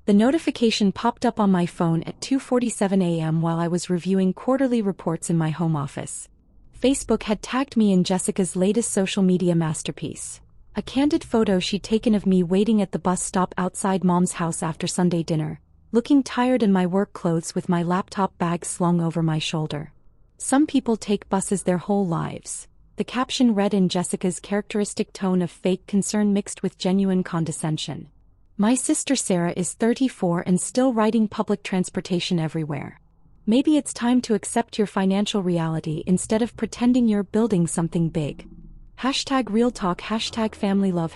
The notification popped up on my phone at 2:47 a.m. while I was reviewing quarterly reports in my home office. Facebook had tagged me in Jessica's latest social media masterpiece. A candid photo she'd taken of me waiting at the bus stop outside Mom's house after Sunday dinner, looking tired in my work clothes with my laptop bag slung over my shoulder. Some people take buses their whole lives. The caption read in Jessica's characteristic tone of fake concern mixed with genuine condescension. My sister Sarah is 34 and still riding public transportation everywhere. Maybe it's time to accept your financial reality instead of pretending you're building something big. #real talk, #family love,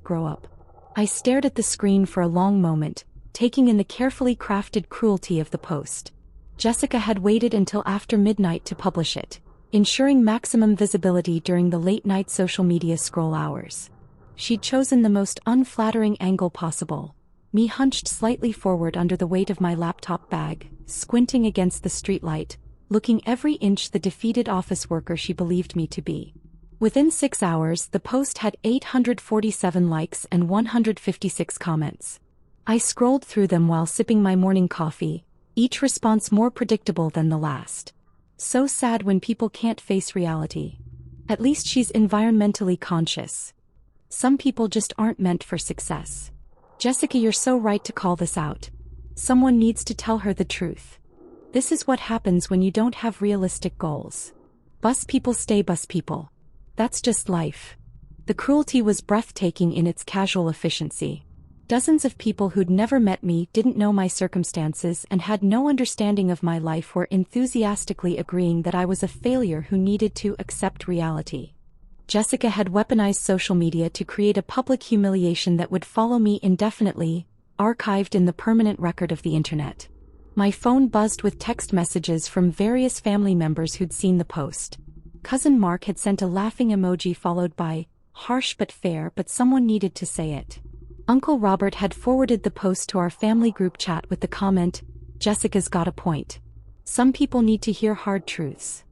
#grow up. I stared at the screen for a long moment, taking in the carefully crafted cruelty of the post. Jessica had waited until after midnight to publish it, ensuring maximum visibility during the late-night social media scroll hours. She'd chosen the most unflattering angle possible, me hunched slightly forward under the weight of my laptop bag, squinting against the streetlight, looking every inch the defeated office worker she believed me to be. Within 6 hours, the post had 847 likes and 156 comments. I scrolled through them while sipping my morning coffee, each response more predictable than the last. So sad when people can't face reality. At least she's environmentally conscious. Some people just aren't meant for success. Jessica, you're so right to call this out. Someone needs to tell her the truth. This is what happens when you don't have realistic goals. Bus people stay bus people. That's just life. The cruelty was breathtaking in its casual efficiency. Dozens of people who'd never met me, didn't know my circumstances, and had no understanding of my life were enthusiastically agreeing that I was a failure who needed to accept reality. Jessica had weaponized social media to create a public humiliation that would follow me indefinitely, archived in the permanent record of the internet. My phone buzzed with text messages from various family members who'd seen the post. Cousin Mark had sent a laughing emoji followed by, "Harsh but fair, but someone needed to say it." Uncle Robert had forwarded the post to our family group chat with the comment, "Jessica's got a point. Some people need to hear hard truths."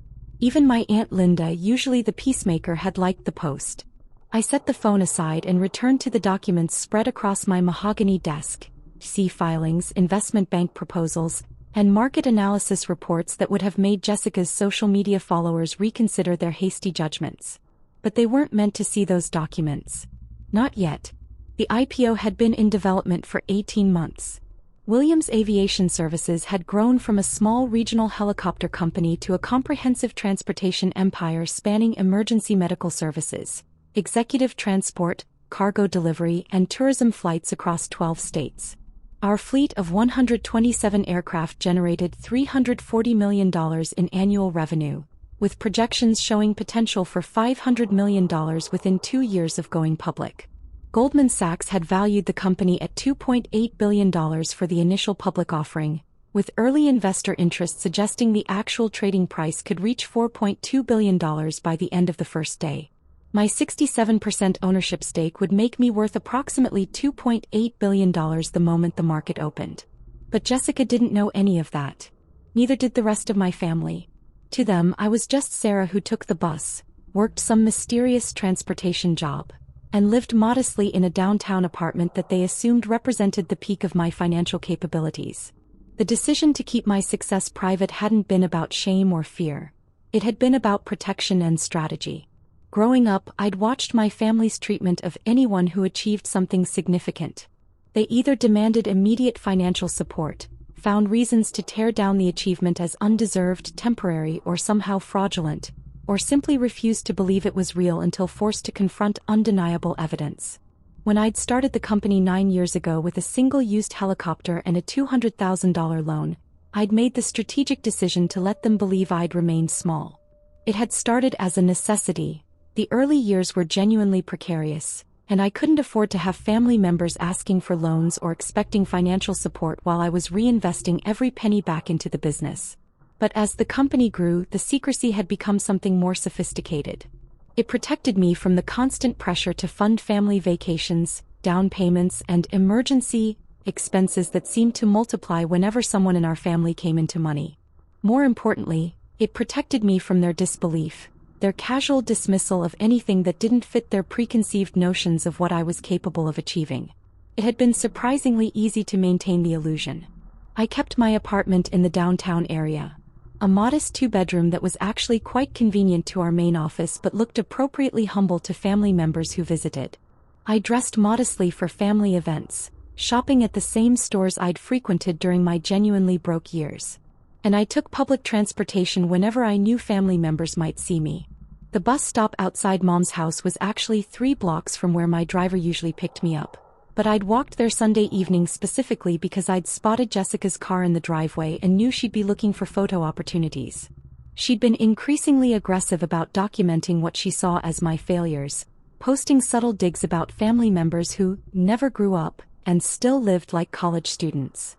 Even my Aunt Linda, usually the peacemaker, had liked the post. I set the phone aside and returned to the documents spread across my mahogany desk, filings, investment bank proposals, and market analysis reports that would have made Jessica's social media followers reconsider their hasty judgments. But they weren't meant to see those documents. Not yet. The IPO had been in development for 18 months. Williams Aviation Services had grown from a small regional helicopter company to a comprehensive transportation empire spanning emergency medical services, executive transport, cargo delivery, and tourism flights across 12 states. Our fleet of 127 aircraft generated $340 million in annual revenue, with projections showing potential for $500 million within 2 years of going public. Goldman Sachs had valued the company at $2.8 billion for the initial public offering, with early investor interest suggesting the actual trading price could reach $4.2 billion by the end of the first day. My 67% ownership stake would make me worth approximately $2.8 billion the moment the market opened. But Jessica didn't know any of that. Neither did the rest of my family. To them, I was just Sarah who took the bus, worked some mysterious transportation job, and lived modestly in a downtown apartment that they assumed represented the peak of my financial capabilities. The decision to keep my success private hadn't been about shame or fear. It had been about protection and strategy. Growing up, I'd watched my family's treatment of anyone who achieved something significant. They either demanded immediate financial support, found reasons to tear down the achievement as undeserved, temporary, or somehow fraudulent, or simply refused to believe it was real until forced to confront undeniable evidence. When I'd started the company 9 years ago with a single used helicopter and a $200,000 loan, I'd made the strategic decision to let them believe I'd remained small. It had started as a necessity. The early years were genuinely precarious, and I couldn't afford to have family members asking for loans or expecting financial support while I was reinvesting every penny back into the business. But as the company grew, the secrecy had become something more sophisticated. It protected me from the constant pressure to fund family vacations, down payments, and emergency expenses that seemed to multiply whenever someone in our family came into money. More importantly, it protected me from their disbelief, their casual dismissal of anything that didn't fit their preconceived notions of what I was capable of achieving. It had been surprisingly easy to maintain the illusion. I kept my apartment in the downtown area. A modest two-bedroom that was actually quite convenient to our main office but looked appropriately humble to family members who visited. I dressed modestly for family events, shopping at the same stores I'd frequented during my genuinely broke years. And I took public transportation whenever I knew family members might see me. The bus stop outside Mom's house was actually 3 blocks from where my driver usually picked me up. But I'd walked there Sunday evening specifically because I'd spotted Jessica's car in the driveway and knew she'd be looking for photo opportunities. She'd been increasingly aggressive about documenting what she saw as my failures, posting subtle digs about family members who never grew up and still lived like college students.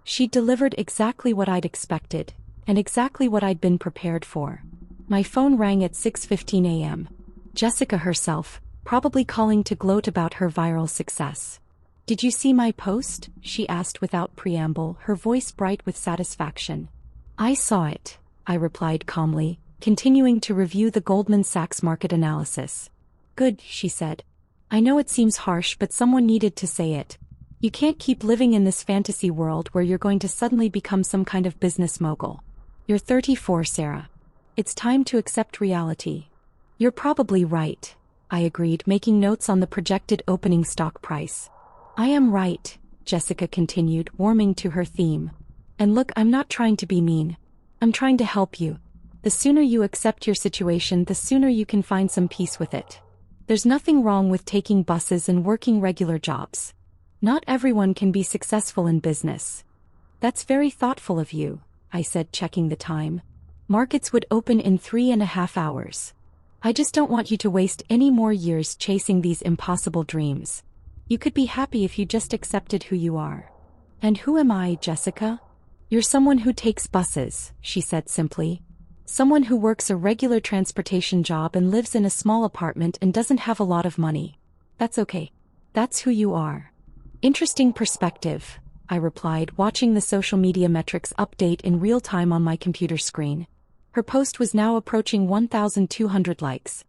She delivered exactly what I'd expected, and exactly what I'd been prepared for. My phone rang at 6:15 a.m. Jessica herself, probably calling to gloat about her viral success. "Did you see my post?" she asked without preamble, her voice bright with satisfaction. "I saw it," I replied calmly, continuing to review the Goldman Sachs market analysis. "Good," she said. "I know it seems harsh, but someone needed to say it. You can't keep living in this fantasy world where you're going to suddenly become some kind of business mogul. You're 34, Sarah. It's time to accept reality." "You're probably right," I agreed, making notes on the projected opening stock price. "I am right," Jessica continued, warming to her theme. "And look, I'm not trying to be mean. I'm trying to help you. The sooner you accept your situation, the sooner you can find some peace with it. There's nothing wrong with taking buses and working regular jobs. Not everyone can be successful in business." "That's very thoughtful of you," I said, checking the time. "Markets would open in 3.5 hours. I just don't want you to waste any more years chasing these impossible dreams. You could be happy if you just accepted who you are." "And who am I, Jessica?" "You're someone who takes buses," she said simply. "Someone who works a regular transportation job and lives in a small apartment and doesn't have a lot of money. That's okay. That's who you are." "Interesting perspective," I replied, watching the social media metrics update in real time on my computer screen. Her post was now approaching 1,200 likes.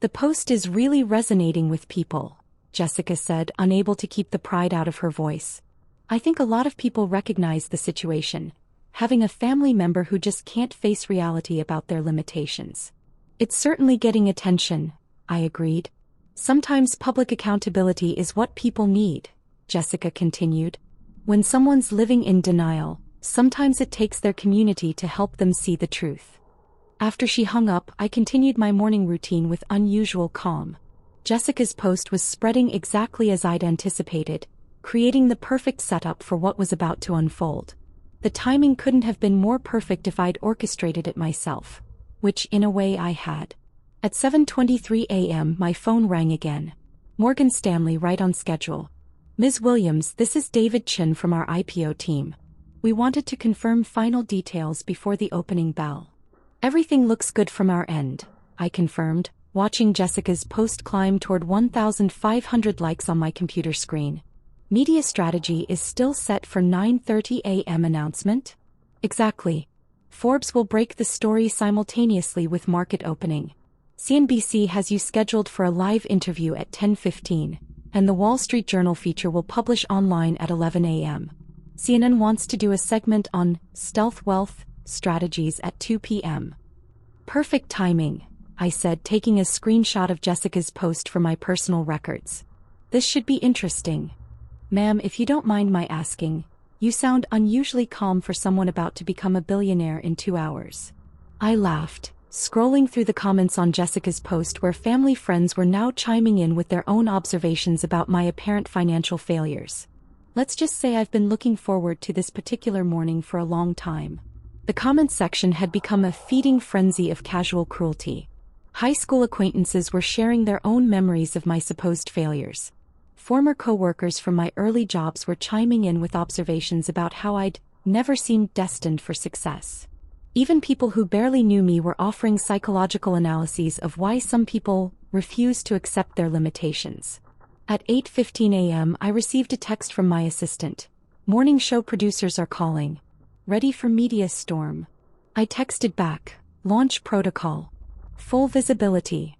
"The post is really resonating with people," Jessica said, unable to keep the pride out of her voice. "I think a lot of people recognize the situation, having a family member who just can't face reality about their limitations." "It's certainly getting attention," I agreed. "Sometimes public accountability is what people need," Jessica continued. "When someone's living in denial, sometimes it takes their community to help them see the truth." After she hung up, I continued my morning routine with unusual calm. Jessica's post was spreading exactly as I'd anticipated, creating the perfect setup for what was about to unfold. The timing couldn't have been more perfect if I'd orchestrated it myself, which in a way I had. At 7:23 a.m. my phone rang again. Morgan Stanley, right on schedule. "Ms. Williams, this is David Chin from our IPO team. We wanted to confirm final details before the opening bell." "Everything looks good from our end," I confirmed, watching Jessica's post climb toward 1,500 likes on my computer screen. "Media strategy is still set for 9:30 a.m. announcement?" "Exactly. Forbes will break the story simultaneously with market opening. CNBC has you scheduled for a live interview at 10:15, and the Wall Street Journal feature will publish online at 11 a.m. CNN wants to do a segment on stealth wealth strategies at 2 p.m. "Perfect timing," I said, taking a screenshot of Jessica's post for my personal records. "This should be interesting." "Ma'am, if you don't mind my asking, you sound unusually calm for someone about to become a billionaire in 2 hours." I laughed, scrolling through the comments on Jessica's post where family friends were now chiming in with their own observations about my apparent financial failures. Let's just say I've been looking forward to this particular morning for a long time. The comments section had become a feeding frenzy of casual cruelty. High school acquaintances were sharing their own memories of my supposed failures. Former co-workers from my early jobs were chiming in with observations about how I'd never seemed destined for success. Even people who barely knew me were offering psychological analyses of why some people refuse to accept their limitations. At 8:15 a.m. I received a text from my assistant. "Morning show producers are calling. Ready for media storm." I texted back, "Launch protocol. Full visibility."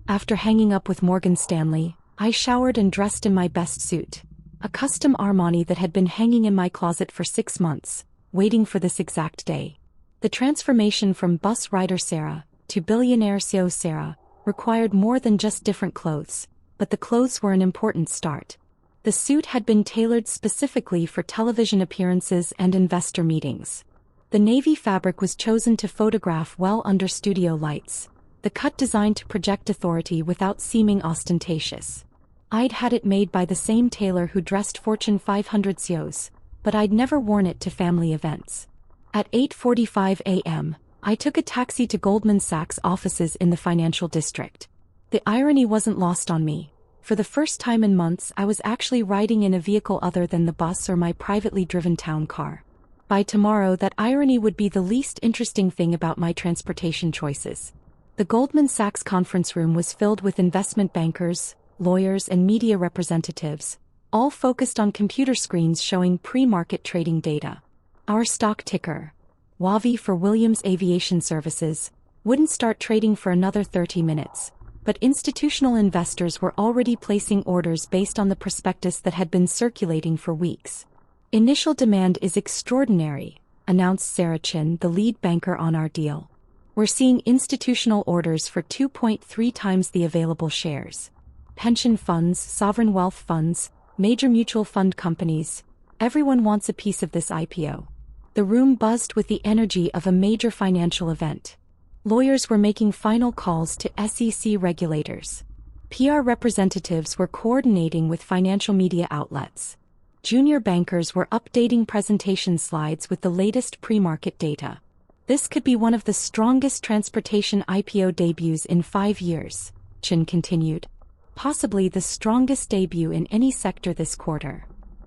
After hanging up with Morgan Stanley, I showered and dressed in my best suit. A custom Armani that had been hanging in my closet for 6 months, waiting for this exact day. The transformation from bus rider Sarah to billionaire CEO Sarah required more than just different clothes, but the clothes were an important start. The suit had been tailored specifically for television appearances and investor meetings. The navy fabric was chosen to photograph well under studio lights, the cut designed to project authority without seeming ostentatious. I'd had it made by the same tailor who dressed Fortune 500 CEOs, but I'd never worn it to family events. At 8:45 a.m., I took a taxi to Goldman Sachs offices in the financial district. The irony wasn't lost on me. For the first time in months, I was actually riding in a vehicle other than the bus or my privately driven town car. By tomorrow, that irony would be the least interesting thing about my transportation choices. The Goldman Sachs conference room was filled with investment bankers, lawyers, and media representatives, all focused on computer screens showing pre-market trading data. Our stock ticker, WAVI for Williams Aviation Services, wouldn't start trading for another 30 minutes, but institutional investors were already placing orders based on the prospectus that had been circulating for weeks. Initial demand is extraordinary, announced Sarah Chin, the lead banker on our deal. We're seeing institutional orders for 2.3 times the available shares. Pension funds, sovereign wealth funds, major mutual fund companies, everyone wants a piece of this IPO. The room buzzed with the energy of a major financial event. Lawyers were making final calls to SEC regulators. PR representatives were coordinating with financial media outlets. Junior bankers were updating presentation slides with the latest pre-market data. This could be one of the strongest transportation IPO debuts in 5 years, Chin continued. Possibly the strongest debut in any sector this quarter.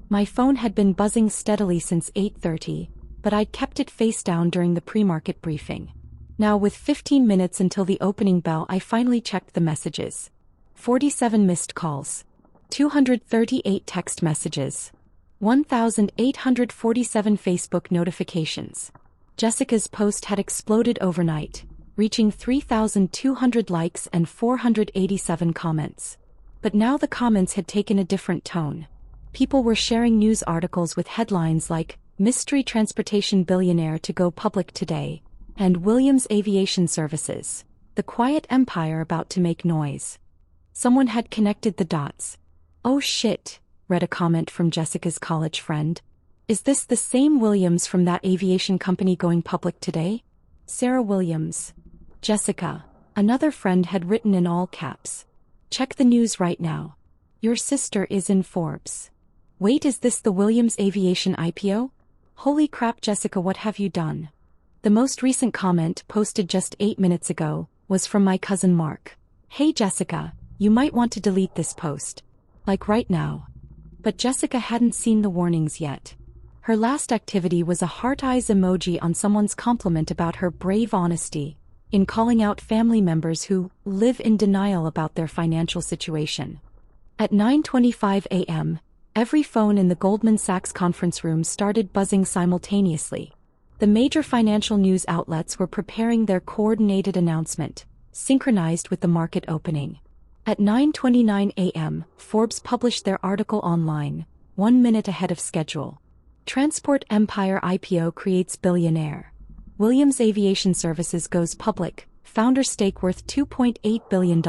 My phone had been buzzing steadily since 8:30, but I'd kept it face down during the pre-market briefing. Now, with 15 minutes until the opening bell, I finally checked the messages. 47 missed calls. 238 text messages. 1,847 Facebook notifications. Jessica's post had exploded overnight, reaching 3,200 likes and 487 comments. But now the comments had taken a different tone. People were sharing news articles with headlines like, "Mystery Transportation Billionaire to Go Public Today," and "Williams Aviation Services, the quiet empire about to make noise." Someone had connected the dots. "Oh shit," read a comment from Jessica's college friend. "Is this the same Williams from that aviation company going public today?" Sarah Williams. Jessica, another friend, had written in all caps. "Check the news right now. Your sister is in Forbes." "Wait, is this the Williams Aviation IPO? Holy crap, Jessica, what have you done?" The most recent comment, posted just 8 minutes ago, was from my cousin Mark. "Hey Jessica, you might want to delete this post. Like right now." But Jessica hadn't seen the warnings yet. Her last activity was a heart eyes emoji on someone's compliment about her brave honesty in calling out family members who live in denial about their financial situation. At 9:25 a.m., every phone in the Goldman Sachs conference room started buzzing simultaneously. The major financial news outlets were preparing their coordinated announcement, synchronized with the market opening. At 9:29 a.m., Forbes published their article online, 1 minute ahead of schedule. Transport Empire IPO creates billionaire. Williams Aviation Services goes public, founder stake worth $2.8 billion.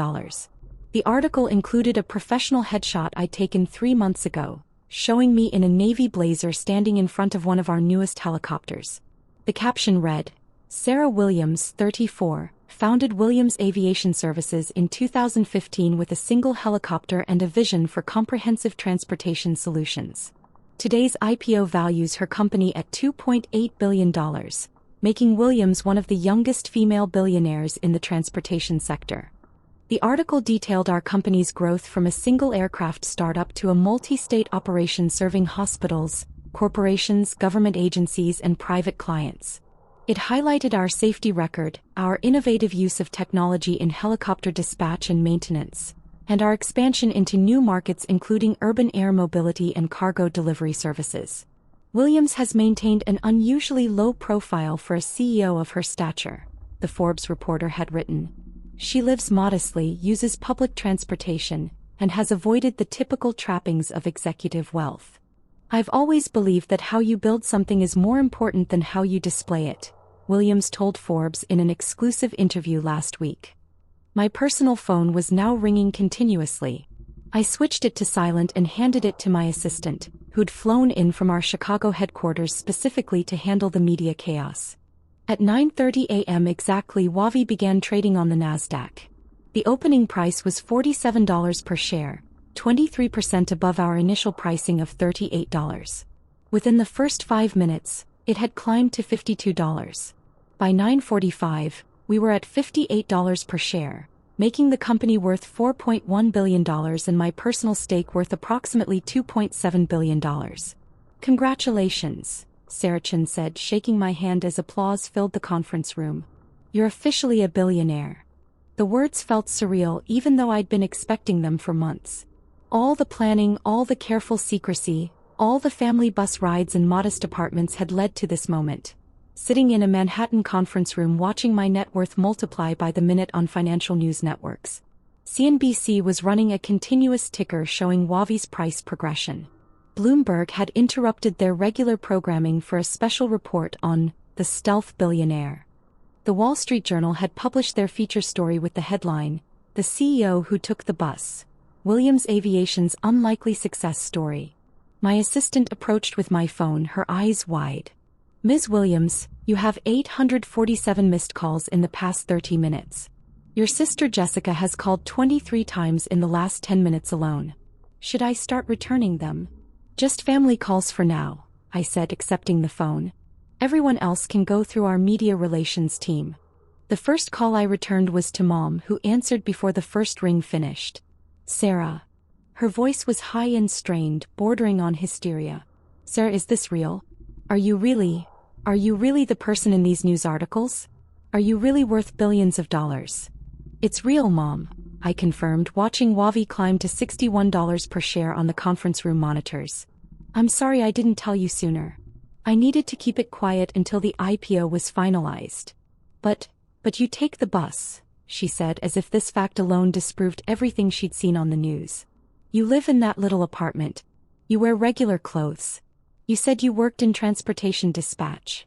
The article included a professional headshot I'd taken 3 months ago, showing me in a navy blazer standing in front of one of our newest helicopters. The caption read, "Sarah Williams, 34, founded Williams Aviation Services in 2015 with a single helicopter and a vision for comprehensive transportation solutions. Today's IPO values her company at $2.8 billion, making Williams one of the youngest female billionaires in the transportation sector." The article detailed our company's growth from a single aircraft startup to a multi-state operation serving hospitals, corporations, government agencies, and private clients. It highlighted our safety record, our innovative use of technology in helicopter dispatch and maintenance, and our expansion into new markets including urban air mobility and cargo delivery services. Williams has maintained an unusually low profile for a CEO of her stature, the Forbes reporter had written. She lives modestly, uses public transportation, and has avoided the typical trappings of executive wealth. I've always believed that how you build something is more important than how you display it, Williams told Forbes in an exclusive interview last week. My personal phone was now ringing continuously. I switched it to silent and handed it to my assistant, who'd flown in from our Chicago headquarters specifically to handle the media chaos. At 9:30 a.m. exactly, Wavi began trading on the Nasdaq. The opening price was $47 per share, 23% above our initial pricing of $38. Within the first 5 minutes, it had climbed to $52. By 9:45, we were at $58 per share, making the company worth $4.1 billion and my personal stake worth approximately $2.7 billion. Congratulations, Sarachan said, shaking my hand as applause filled the conference room. You're officially a billionaire. The words felt surreal even though I'd been expecting them for months. All the planning, all the careful secrecy, all the family bus rides and modest apartments had led to this moment. Sitting in a Manhattan conference room watching my net worth multiply by the minute on financial news networks. CNBC was running a continuous ticker showing Wavi's price progression. Bloomberg had interrupted their regular programming for a special report on the stealth billionaire. The Wall Street Journal had published their feature story with the headline, "The CEO Who Took the Bus, Williams Aviation's Unlikely Success Story." My assistant approached with my phone, her eyes wide. "Ms. Williams, you have 847 missed calls in the past 30 minutes. Your sister Jessica has called 23 times in the last 10 minutes alone. Should I start returning them?" "Just family calls for now," I said, accepting the phone. "Everyone else can go through our media relations team." The first call I returned was to Mom, who answered before the first ring finished. "Sarah." Her voice was high and strained, bordering on hysteria. "Sarah, is this real? Are you really the person in these news articles? Are you really worth billions of dollars?" "It's real, Mom," I confirmed, watching Wavi climb to $61 per share on the conference room monitors. "I'm sorry I didn't tell you sooner. I needed to keep it quiet until the IPO was finalized. But you take the bus," she said, as if this fact alone disproved everything she'd seen on the news. "You live in that little apartment. You wear regular clothes. You said you worked in transportation dispatch."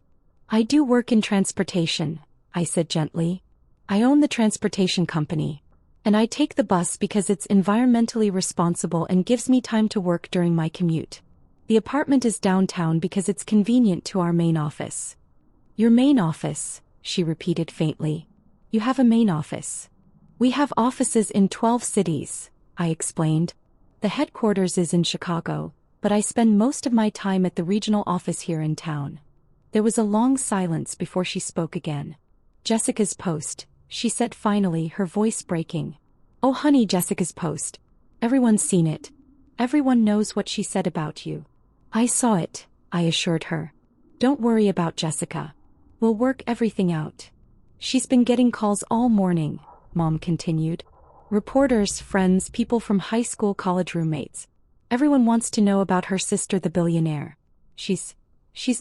"I do work in transportation," I said gently. "I own the transportation company. And I take the bus because it's environmentally responsible and gives me time to work during my commute. The apartment is downtown because it's convenient to our main office." "Your main office," she repeated faintly. "You have a main office." "We have offices in 12 cities, I explained. The headquarters is in Chicago, but I spend most of my time at the regional office here in town." There was a long silence before she spoke again. "Jessica's post," she said finally, her voice breaking. "Oh honey, Jessica's post. Everyone's seen it. Everyone knows what she said about you." "I saw it," I assured her. "Don't worry about Jessica. We'll work everything out." "She's been getting calls all morning," Mom continued. "Reporters, friends, people from high school, college roommates. Everyone wants to know about her sister, the billionaire. She's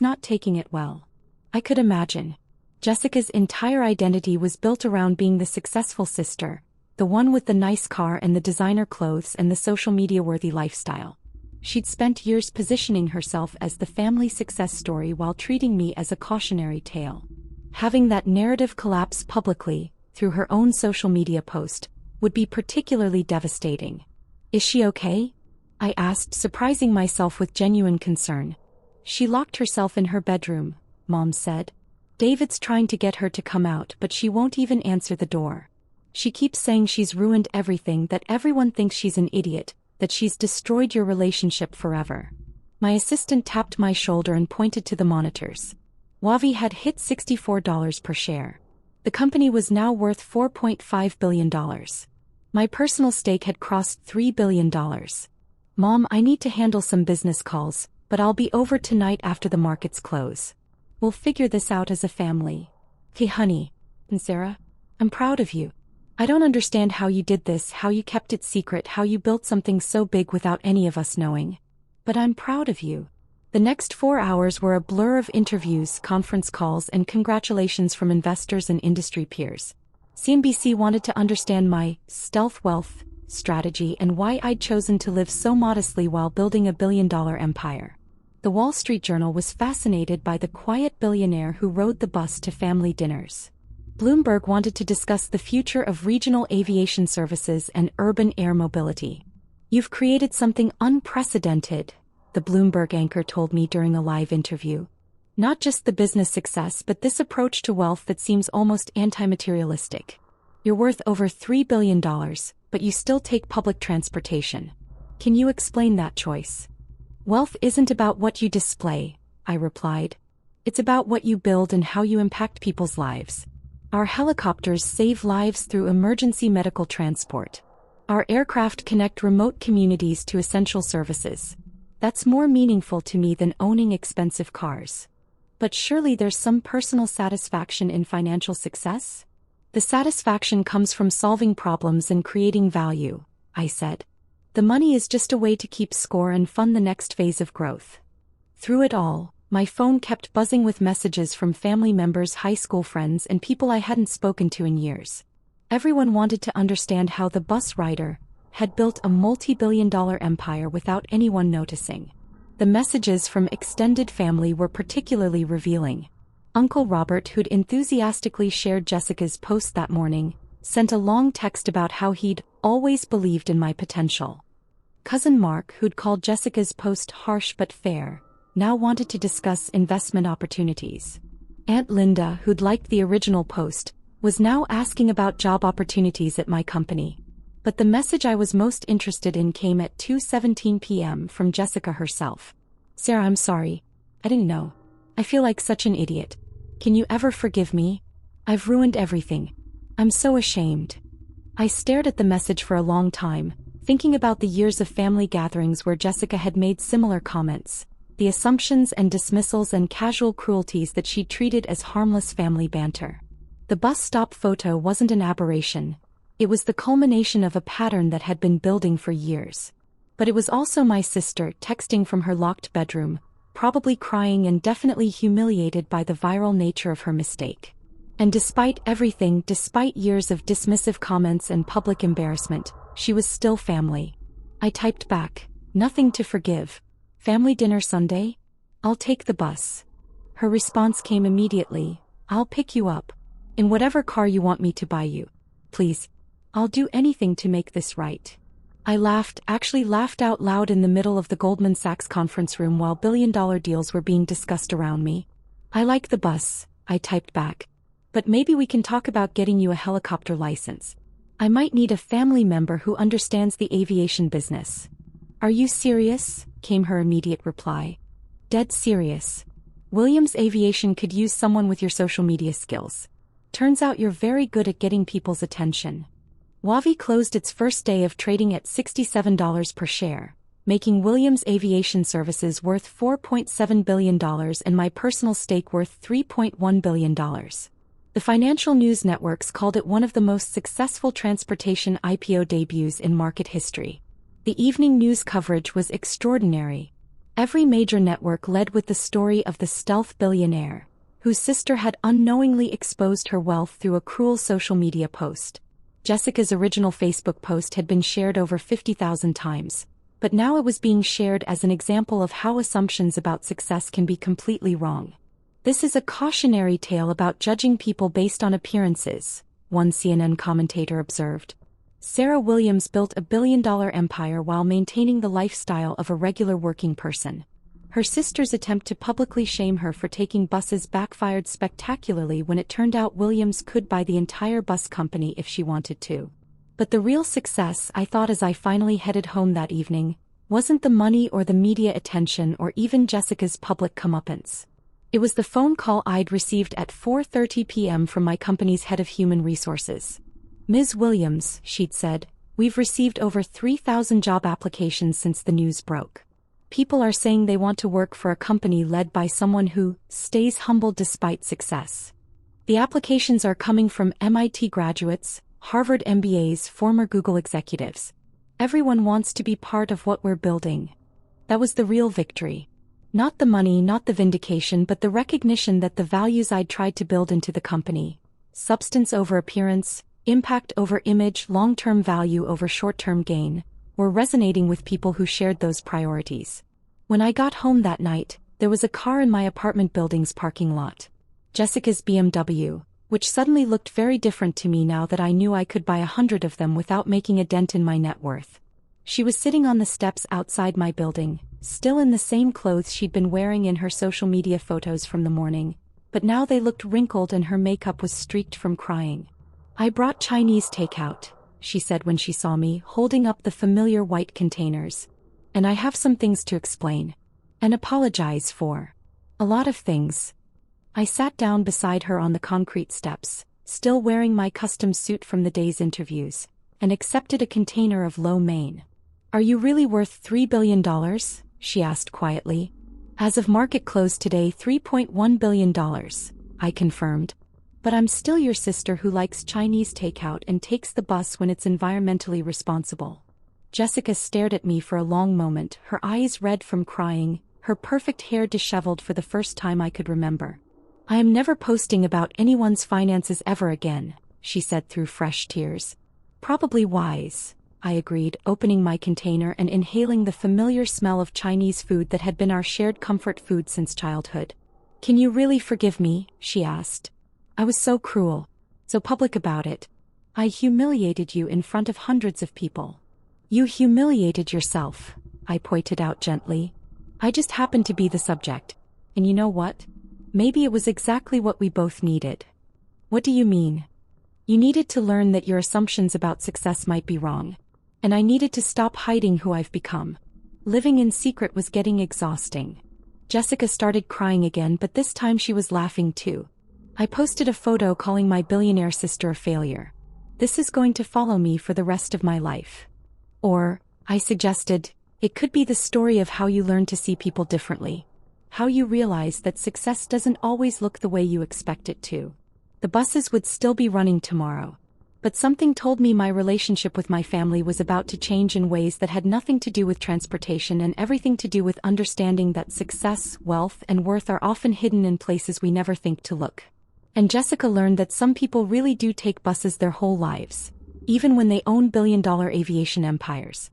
not taking it well." I could imagine. Jessica's entire identity was built around being the successful sister, the one with the nice car and the designer clothes and the social media-worthy lifestyle. She'd spent years positioning herself as the family success story while treating me as a cautionary tale. Having that narrative collapse publicly, through her own social media post, would be particularly devastating. "Is she okay?" I asked, surprising myself with genuine concern. "She locked herself in her bedroom," Mom said. "David's trying to get her to come out, but she won't even answer the door. She keeps saying she's ruined everything, that everyone thinks she's an idiot, that she's destroyed your relationship forever." My assistant tapped my shoulder and pointed to the monitors. Wavi had hit $64 per share. The company was now worth $4.5 billion. My personal stake had crossed $3 billion. "Mom, I need to handle some business calls, but I'll be over tonight after the markets close. We'll figure this out as a family." "Hey honey." "And Sarah, I'm proud of you. I don't understand how you did this, how you kept it secret, how you built something so big without any of us knowing. But I'm proud of you." The next 4 hours were a blur of interviews, conference calls, and congratulations from investors and industry peers. CNBC wanted to understand my stealth wealth strategy, and why I'd chosen to live so modestly while building a billion-dollar empire. The Wall Street Journal was fascinated by the quiet billionaire who rode the bus to family dinners. Bloomberg wanted to discuss the future of regional aviation services and urban air mobility. "You've created something unprecedented," the Bloomberg anchor told me during a live interview. "Not just the business success, but this approach to wealth that seems almost anti-materialistic. You're worth over $3 billion, but you still take public transportation. Can you explain that choice?" "Wealth isn't about what you display," I replied. "It's about what you build and how you impact people's lives. Our helicopters save lives through emergency medical transport. Our aircraft connect remote communities to essential services. That's more meaningful to me than owning expensive cars." "But surely there's some personal satisfaction in financial success?" "The satisfaction comes from solving problems and creating value," I said. "The money is just a way to keep score and fund the next phase of growth." Through it all, my phone kept buzzing with messages from family members, high school friends, and people I hadn't spoken to in years. Everyone wanted to understand how the bus rider had built a multi-billion-dollar empire without anyone noticing. The messages from extended family were particularly revealing. Uncle Robert, who'd enthusiastically shared Jessica's post that morning, sent a long text about how he'd always believed in my potential. Cousin Mark, who'd called Jessica's post harsh but fair, now wanted to discuss investment opportunities. Aunt Linda, who'd liked the original post, was now asking about job opportunities at my company. But the message I was most interested in came at 2:17 p.m. from Jessica herself. "Sarah, I'm sorry. I didn't know. I feel like such an idiot. Can you ever forgive me? I've ruined everything. I'm so ashamed." I stared at the message for a long time, thinking about the years of family gatherings where Jessica had made similar comments, the assumptions and dismissals and casual cruelties that she treated as harmless family banter. The bus stop photo wasn't an aberration. It was the culmination of a pattern that had been building for years. But it was also my sister texting from her locked bedroom, probably crying and definitely humiliated by the viral nature of her mistake. And despite everything, despite years of dismissive comments and public embarrassment, she was still family. I typed back, "Nothing to forgive. Family dinner Sunday? I'll take the bus." Her response came immediately, "I'll pick you up. In whatever car you want me to buy you. Please. I'll do anything to make this right." I laughed out loud in the middle of the Goldman Sachs conference room while billion-dollar deals were being discussed around me. "I like the bus," I typed back. "But maybe we can talk about getting you a helicopter license. I might need a family member who understands the aviation business." "Are you serious?" came her immediate reply. "Dead serious. Williams Aviation could use someone with your social media skills. Turns out you're very good at getting people's attention." Wavi closed its first day of trading at $67 per share, making Williams Aviation Services worth $4.7 billion and my personal stake worth $3.1 billion. The financial news networks called it one of the most successful transportation IPO debuts in market history. The evening news coverage was extraordinary. Every major network led with the story of the stealth billionaire, whose sister had unknowingly exposed her wealth through a cruel social media post. Jessica's original Facebook post had been shared over 50,000 times, but now it was being shared as an example of how assumptions about success can be completely wrong. "This is a cautionary tale about judging people based on appearances," one CNN commentator observed. Sarah Williams built a billion-dollar empire while maintaining the lifestyle of a regular working person. Her sister's attempt to publicly shame her for taking buses backfired spectacularly when it turned out Williams could buy the entire bus company if she wanted to. But the real success, I thought as I finally headed home that evening, wasn't the money or the media attention or even Jessica's public comeuppance. It was the phone call I'd received at 4:30 p.m. from my company's head of human resources. "Ms. Williams," she'd said, "we've received over 3,000 job applications since the news broke. People are saying they want to work for a company led by someone who stays humble despite success. The applications are coming from MIT graduates, Harvard MBAs, former Google executives. Everyone wants to be part of what we're building." That was the real victory. Not the money, not the vindication, but the recognition that the values I'd tried to build into the company, substance over appearance, Impact over image, long-term value over short-term gain, were resonating with people who shared those priorities. When I got home that night, there was a car in my apartment building's parking lot. Jessica's BMW, which suddenly looked very different to me now that I knew I could buy 100 of them without making a dent in my net worth. She was sitting on the steps outside my building, still in the same clothes she'd been wearing in her social media photos from the morning, but now they looked wrinkled and her makeup was streaked from crying. "I brought Chinese takeout," she said when she saw me, holding up the familiar white containers. "And I have some things to explain. And apologize for. A lot of things." I sat down beside her on the concrete steps, still wearing my custom suit from the day's interviews, and accepted a container of lo mein. "Are you really worth $3 billion? She asked quietly. "As of market close today, $3.1 billion, I confirmed. "But I'm still your sister who likes Chinese takeout and takes the bus when it's environmentally responsible." Jessica stared at me for a long moment, her eyes red from crying, her perfect hair disheveled for the first time I could remember. "I am never posting about anyone's finances ever again," she said through fresh tears. "Probably wise," I agreed, opening my container and inhaling the familiar smell of Chinese food that had been our shared comfort food since childhood. "Can you really forgive me?" she asked. "I was so cruel, so public about it. I humiliated you in front of hundreds of people." "You humiliated yourself," I pointed out gently. "I just happened to be the subject. And you know what? Maybe it was exactly what we both needed." "What do you mean?" "You needed to learn that your assumptions about success might be wrong. And I needed to stop hiding who I've become. Living in secret was getting exhausting." Jessica started crying again, but this time she was laughing too. "I posted a photo calling my billionaire sister a failure. This is going to follow me for the rest of my life." "Or," I suggested, "it could be the story of how you learn to see people differently. How you realize that success doesn't always look the way you expect it to." The buses would still be running tomorrow. But something told me my relationship with my family was about to change in ways that had nothing to do with transportation and everything to do with understanding that success, wealth, and worth are often hidden in places we never think to look. And Jessica learned that some people really do take buses their whole lives, even when they own billion-dollar aviation empires.